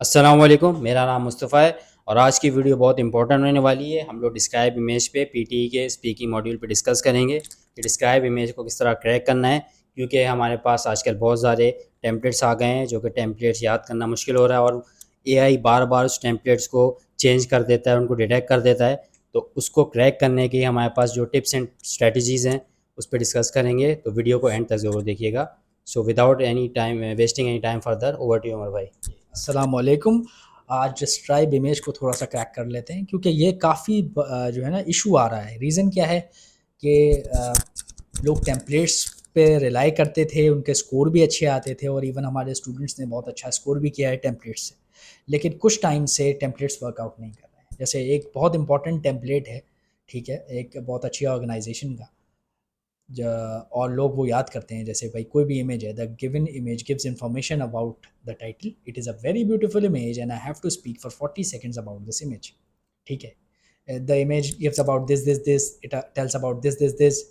अस्सलाम वालेकुम, मेरा नाम मुस्तफ़ा है और आज की वीडियो बहुत इंपॉर्टेंट होने वाली है। हम लोग डिस्क्राइब इमेज पे पीटीई के स्पीकिंग मॉड्यूल पे डिस्कस करेंगे कि डिस्क्राइब इमेज को किस तरह क्रैक करना है, क्योंकि हमारे पास आजकल बहुत सारे टेम्पलेट्स आ गए हैं जो कि टेम्पलेट्स याद करना मुश्किल हो रहा है और एआई बार बार उस टेम्पलेट्स को चेंज कर देता है, उनको डिटेक्ट कर देता है। तो उसको क्रैक करने के हमारे पास जो टिप्स एंड स्ट्रेटजीज़ हैं उस पर डिस्कस करेंगे, तो वीडियो को एंड तक ज़रूर देखिएगा। So without any time wasting any time further, over to Umar भाई। अस्सलाम वालेकुम। आज स्ट्राइब इमेज को थोड़ा सा क्रैक कर लेते हैं क्योंकि ये काफ़ी जो है ना इशू आ रहा है। रीज़न क्या है कि लोग टेम्पलेट्स पे रिलाई करते थे, उनके स्कोर भी अच्छे आते थे और इवन हमारे स्टूडेंट्स ने बहुत अच्छा स्कोर भी किया है टेम्पलेट्स से। लेकिन कुछ टाइम से टेम्पलेट्स वर्कआउट नहीं कर रहे हैं। जैसे एक बहुत इंपॉर्टेंट टेम्पलेट है, ठीक है, एक बहुत अच्छी ऑर्गेनाइजेशन का, और लोग वो याद करते हैं। जैसे भाई कोई भी इमेज है, the given image gives information about the title, it is a very beautiful image and I have to speak for 40 seconds about this image. ठीक है, the image gives about this this this, it tells about this this this,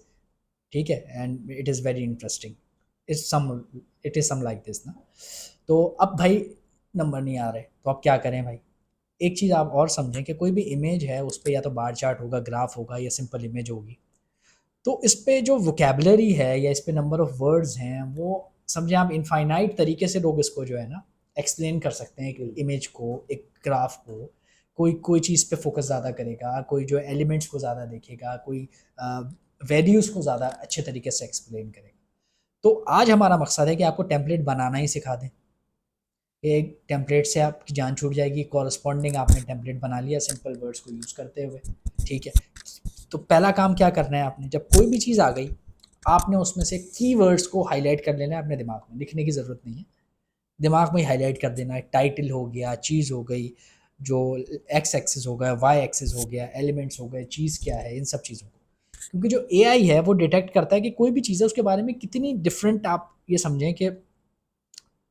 ठीक है, and it is very interesting, it is some like this ना। तो अब भाई number नहीं आ रहे, तो अब क्या करें भाई। एक चीज़ आप और समझें कि कोई भी इमेज है उस पर या तो बार चार्ट होगा, ग्राफ होगा या सिंपल इमेज होगी। तो इस पे जो वोकेबलरी है या इस पे नंबर ऑफ वर्ड्स हैं, वो समझे आप इनफाइनाइट तरीके से लोग इसको जो है ना एक्सप्लेन कर सकते हैं। एक इमेज को, एक ग्राफ को, कोई कोई चीज़ पे फोकस ज़्यादा करेगा, कोई जो एलिमेंट्स को ज़्यादा देखेगा, कोई वैल्यूज़ को ज़्यादा अच्छे तरीके से एक्सप्लेन करेगा। तो आज हमारा मकसद है कि आपको टेम्पलेट बनाना ही सिखा दें। एक टेम्पलेट से आपकी जान छूट जाएगी, कॉरस्पॉन्डिंग आपने टेम्पलेट बना लिया सिंपल वर्ड्स को यूज़ करते हुए। ठीक है, तो पहला काम क्या करना है आपने, जब कोई भी चीज़ आ गई, आपने उसमें से कीवर्ड्स को हाईलाइट कर लेना है अपने दिमाग में, लिखने की ज़रूरत नहीं है, दिमाग में ही हाईलाइट कर देना है। टाइटल हो गया, चीज़ हो गई, जो एक्स एक्सिस हो गया, वाई एक्सिस हो गया, एलिमेंट्स हो गए, चीज़ क्या है, इन सब चीज़ों को। क्योंकि जो एआई है वो डिटेक्ट करता है कि कोई भी चीज़ है उसके बारे में कितनी डिफरेंट, आप ये समझें कि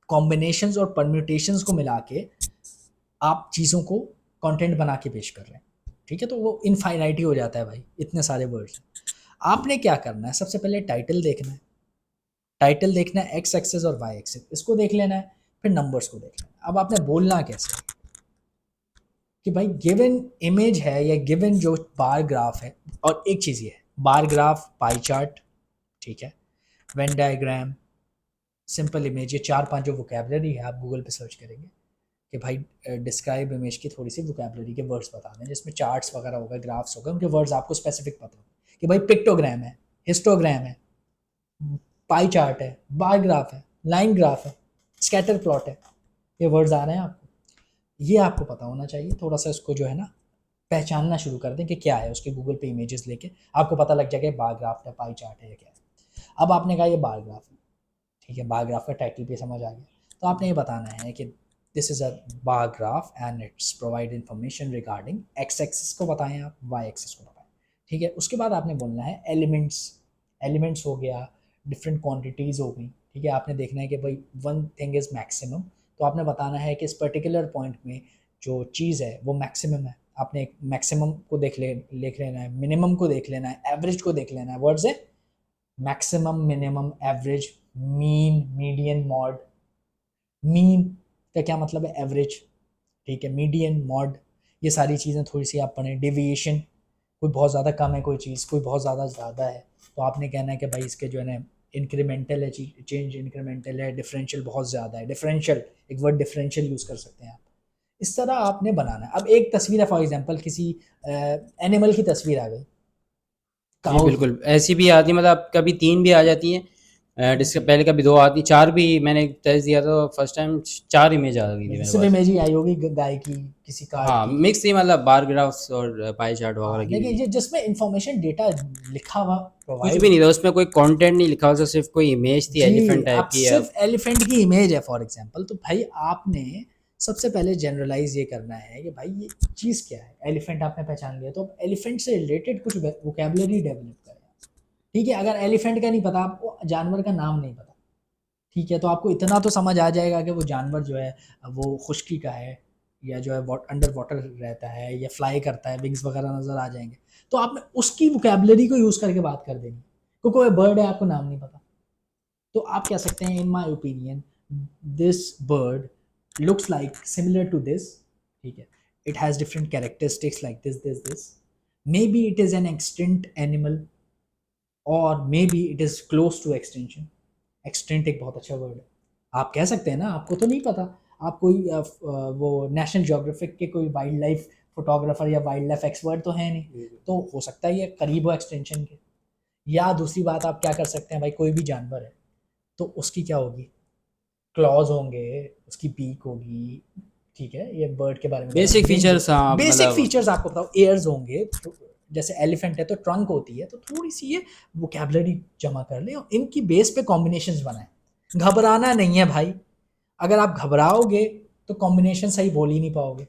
कॉम्बिनेशंस और परम्यूटेशंस को मिला के आप चीज़ों को कंटेंट बना के पेश कर रहे हैं। ठीक है, तो वो इनफाइनाइटी हो जाता है भाई, इतने सारे वर्ड्स। आपने क्या करना है, सबसे पहले टाइटल देखना है। टाइटल देखना है, एक्स एक्सिस और वाई एक्सिस, इसको देख लेना है। फिर नंबर्स को देख लेना है। अब आपने बोलना कैसे है कि भाई गिवन इमेज है या गिवन जो बार ग्राफ है, और एक चीज़ ये है, बार ग्राफ, पाई चार्ट, ठीक है, वेन डायग्राम, सिंपल इमेज, ये 4-5 जो वोकेबलरी है आप गूगल पे सर्च करेंगे कि भाई डिस्क्राइब इमेज की थोड़ी सी वोकेबलरी के वर्ड्स बता दें, जिसमें चार्ट्स वगैरह हो गए, ग्राफ्स हो गए, उनके वर्ड्स आपको स्पेसिफिक पता हो कि भाई पिक्टोग्राम है, हिस्टोग्राम है, पाई चार्ट है, बार ग्राफ है, लाइन ग्राफ है, स्कैटर प्लॉट है। ये वर्ड्स आ रहे हैं आपको, ये आपको पता होना चाहिए। थोड़ा सा इसको जो है ना पहचानना शुरू कर दें कि क्या है, उसके गूगल पे इमेजेस लेके आपको पता लग जाएगा बार ग्राफ है, पाई चार्ट है या क्या है। अब आपने कहा ये बार ग्राफ है, ठीक है, बार ग्राफ का टाइटल भी समझ आ गया। तो आपने ये बताना है कि this is a bar graph and it's provide information regarding x axis को बताएं, आप वाई एक्सिस को बताएं। ठीक है, उसके बाद आपने बोलना है एलिमेंट्स। एलिमेंट्स हो गया, डिफरेंट क्वांटिटीज़ हो गई। ठीक है, आपने देखना है कि भाई वन थिंग इज़ मैक्सिमम, तो आपने बताना है कि इस पर्टिकुलर पॉइंट में जो चीज़ है वो मैक्सिमम है। आपने एक मैक्सिमम को देख लेना है, मिनिमम को देख लेना है, एवरेज को देख लेना है। वर्ड्स है maximum, minimum, average, mean, median, mod. Mean का क्या मतलब है, एवरेज। ठीक है, मीडियन, मॉड, ये सारी चीज़ें थोड़ी सी आप पढ़ें। डेविएशन, कोई बहुत ज़्यादा कम है कोई चीज़, कोई बहुत ज़्यादा ज़्यादा है, तो आपने कहना है कि भाई इसके जो है ना इंक्रीमेंटल है, चेंज इंक्रीमेंटल है, डिफरेंशियल बहुत ज़्यादा है। डिफरेंशियल, एक वर्ड डिफरेंशियल यूज़ कर सकते हैं आप। इस तरह आपने बनाना है। अब एक तस्वीर है, फॉर एग्जांपल किसी एनिमल की तस्वीर आ गई, जी काउ की। बिल्कुल, ऐसी भी आती है, मतलब कभी 3 भी आ जाती हैं, जिससे पहले कभी 2 आती, 4 भी मैंने टेस्ट दिया था फर्स्ट टाइम, 4 इमेज आ गई थी मेरे सिर्फ पास। इमेज ही आई होगी, गाय की, किसी कार हाँ, की। मिक्स थी, मतलब बार ग्राफ्स और पाई चार्ट वगैरह हाँ, की देखिए भी। ये जिसमें इंफॉर्मेशन डेटा लिखा हुआ कुछ प्रोवाइड भी नहीं हो। था उसमें, कोई कंटेंट नहीं लिखा हुआ था, सिर्फ कोई इमेज थी जी, एलिफेंट टाइप आप की है। सिर्फ एलिफेंट की इमेज है फॉर एग्जांपल, तो भाई आपने सबसे पहले जनरलाइज ये करना है कि भाई ये चीज़ क्या है। एलिफेंट आपने पहचान लिया, तो अब एलिफेंट से रिलेटेड कुछ वोकेबलरी डेवलप करें। ठीक है, अगर एलिफेंट का नहीं पता आपको, जानवर का नाम नहीं पता, ठीक है, तो आपको इतना तो समझ आ जाएगा कि वो जानवर जो है वो खुश्की का है, या जो है अंडर वाटर रहता है, या फ्लाई करता है, विंग्स वगैरह नजर आ जाएंगे। तो आपने उसकी वोकेबलरी को यूज़ करके बात कर देनी। क्योंकि कोई बर्ड है आपको नाम नहीं पता, तो आप कह सकते हैं in my opinion this bird looks like similar to this, ठीक है, it has different characteristics like this, maybe it is an extinct animal or maybe it is close to extinction. extinct एक बहुत अच्छा वर्ड है, आप कह सकते हैं ना, आपको तो नहीं पता, आप कोई वो नेशनल ज्योग्राफिक के कोई वाइल्ड लाइफ फोटोग्राफर या वाइल्ड लाइफ एक्सपर्ट तो है नहीं, तो हो सकता है ये करीब हो एक्सटेंशन के। या दूसरी बात आप क्या कर सकते हैं भाई, कोई भी जानवर है तो उसकी क्या होगी, क्लॉज होंगे, उसकी बीक होगी, ठीक है, ये बर्ड के बारे में बेसिक फीचर्स, हाँ बेसिक मतलब फीचर्स आपको बताओ, एयर्स होंगे, तो जैसे एलिफेंट है तो ट्रंक होती है, तो थोड़ी सी ये वोकैबुलरी जमा कर ले और इनकी बेस पे कॉम्बिनेशंस बनाएं। घबराना नहीं है भाई, अगर आप घबराओगे तो कॉम्बिनेशन सही बोल ही नहीं पाओगे।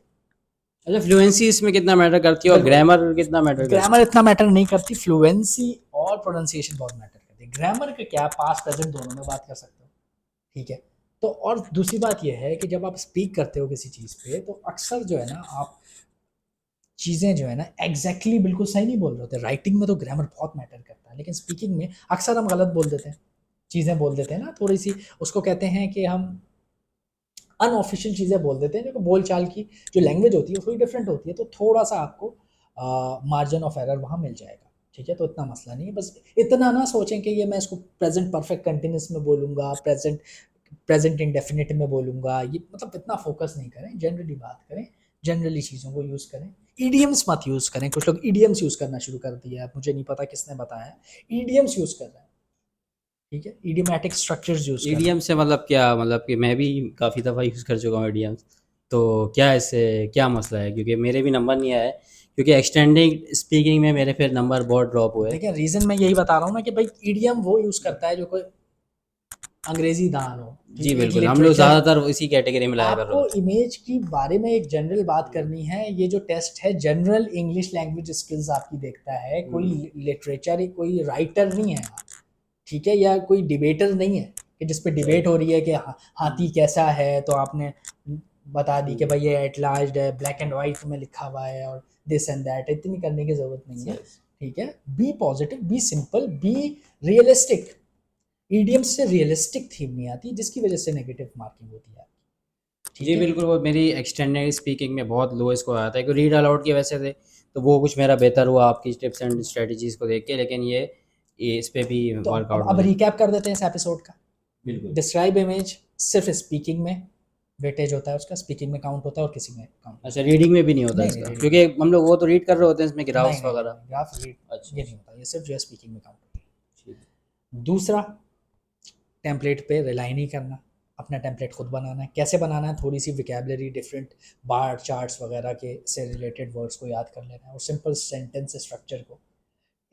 अच्छा, फ्लुएंसी इसमें कितना मैटर करती है और ग्रामर कितना मैटर करती है? ग्रामर इतना मैटर नहीं करती, फ्लुएंसी और प्रोनाउंसिएशन बहुत मैटर करती है। ग्रामर का क्या, पास्ट प्रेजेंट दोनों में बात कर सकते हो, ठीक है। तो और दूसरी बात यह है कि जब आप स्पीक करते हो किसी चीज़ पे, तो अक्सर जो है ना, आप चीज़ें जो है ना एग्जैक्टली बिल्कुल सही नहीं बोल रहे होते। राइटिंग में तो ग्रामर बहुत मैटर करता है, लेकिन स्पीकिंग में अक्सर हम गलत बोल देते हैं, चीज़ें बोल देते हैं ना थोड़ी सी, उसको कहते हैं कि हम अनऑफिशियल चीज़ें बोल देते हैं, जो बोल चाल की जो लैंग्वेज होती है थोड़ी डिफरेंट होती है, तो थोड़ा सा आपको मार्जिन ऑफ एरर वहाँ मिल जाएगा, ठीक है। तो इतना मसला नहीं है, बस इतना ना सोचें कि ये मैं इसको प्रेजेंट परफेक्ट कंटिन्यूस में बोलूँगा, प्रेजेंट इंडेफिनिट में बोलूँगा, ये मतलब इतना फोकस नहीं करें, जनरली बात करें, जनरली चीज़ों को यूज़ करें। ईडियम्स मत यूज़ करें, कुछ लोग ईडियम्स यूज़ करना शुरू कर दिया है, मुझे नहीं पता किसने बताया, ईडियम्स यूज़ कर रहे हैं, ठीक है, ईडियमेटिक स्ट्रक्चर्स यूज़ कर रहे हैं। ईडीएम से मतलब क्या, मतलब कि मैं भी काफ़ी दफ़ा यूज़ कर चुका हूँ ईडीएम्स, तो क्या इससे क्या मसला है? क्योंकि मेरे भी नंबर नहीं आया है, क्योंकि एक्सटेंडिंग स्पीकिंग में मेरे फिर नंबर बहुत ड्रॉप हुए। देखिए रीज़न मैं यही बता रहा हूँ ना कि भाई ईडियम वो यूज़ करता है जो कोई अंग्रेजी दान हो, जी एक बिल्कुल, हम लोग लिटरेचर। ज़्यादातर इसी कैटेगरी में लाया कर रहे आपको होते हैं। इमेज की बारे में एक जनरल बात करनी है, ये जो टेस्ट है जनरल इंग्लिश लैंग्वेज स्किल्स आपकी देखता है, कोई लिटरेचर, कोई राइटर नहीं है आप, ठीक है, या कोई डिबेटर नहीं है कि जिस पे डिबेट हो रही है कि हाथी कैसा है, तो आपने बता दी कि भाई ये एटलाज्ड है, ब्लैक एंड वाइट में लिखा हुआ है और दिस एंड दैट, इतनी करने की जरूरत नहीं है, ठीक है। Be positive, be simple, be realistic. Idiom से रियलिस्टिक थीम नहीं आती, जिसकी वजह से नेगेटिव मार्किंग होती है, जी ठीक है। बिल्कुल, वो मेरी एक्सटेंडेड स्पीकिंग में बहुत लो स्कोर आया था, क्योंकि रीड अलाउड की वजह से, तो वो कुछ मेरा बेहतर हुआ आपकी टिप्स एंड स्ट्रेटजीज़ को देख के, लेकिन ये इस पे भी तो वर्कआउट अब हो जाए। रिकैप कर देते हैं इस एपिसोड का। बिल्कुल। डिस्क्राइब इमेज सिर्फ स्पीकिंग में वेटेज होता है उसका, स्पीकिंग में काउंट होता है और किसी में काउंट अच्छा, रीडिंग में भी नहीं होता नहीं, इसका? नहीं, reading क्योंकि हम लोग वो तो रीड कर रहे होते हैं इसमें ग्राफ्स नहीं, वगैरह। ग्राफ रीड अच्छा, ये नहीं होता, ये सिर्फ जो है स्पीकिंग में काउंट होता ठीक है। है। दूसरा, टेम्पलेट पे रिलाई नहीं करना, अपना टेम्पलेट खुद बनाना है। कैसे बनाना है, थोड़ी सी विकेबलरी, डिफरेंट बार चार्ट्स वगैरह के से रिलेटेड वर्ड्स को याद कर लेना है, और सिंपल सेंटेंस स्ट्रक्चर को,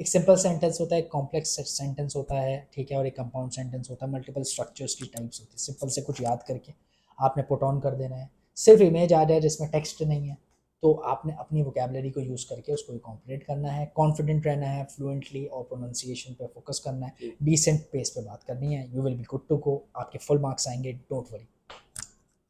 एक सिंपल सेंटेंस होता है, एक कॉम्प्लेक्स सेंटेंस होता है, ठीक है, और एक कंपाउंड सेंटेंस होता है, मल्टीपल स्ट्रक्चर्स की टाइप्स होती है। सिंपल से कुछ याद करके आपने पुट ऑन कर देना है। सिर्फ इमेज आ जाए जिसमें टेक्स्ट नहीं है, तो आपने अपनी वोकैबुलरी को यूज़ करके उसको इनकॉर्पोरेट करना है। कॉन्फिडेंट रहना है, फ्लुएंटली और प्रोनाउंसिएशन पे फोकस करना है, डिसेंट पेस पे बात करनी है, you will be good to go, आपके फुल मार्क्स आएंगे, डोंट वरी।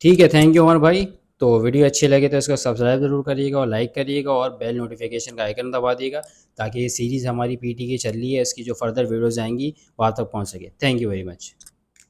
ठीक है, थैंक यू अमर भाई। तो वीडियो अच्छी लगे तो इसको सब्सक्राइब ज़रूर करिएगा और लाइक करिएगा और बेल नोटिफिकेशन का आइकन दबा दिएगा, ताकि ये सीरीज़ हमारी पीटी की चल रही है, इसकी जो फर्दर वीडियोज़ आएंगी वहाँ तक पहुँच सके। Thank you very much.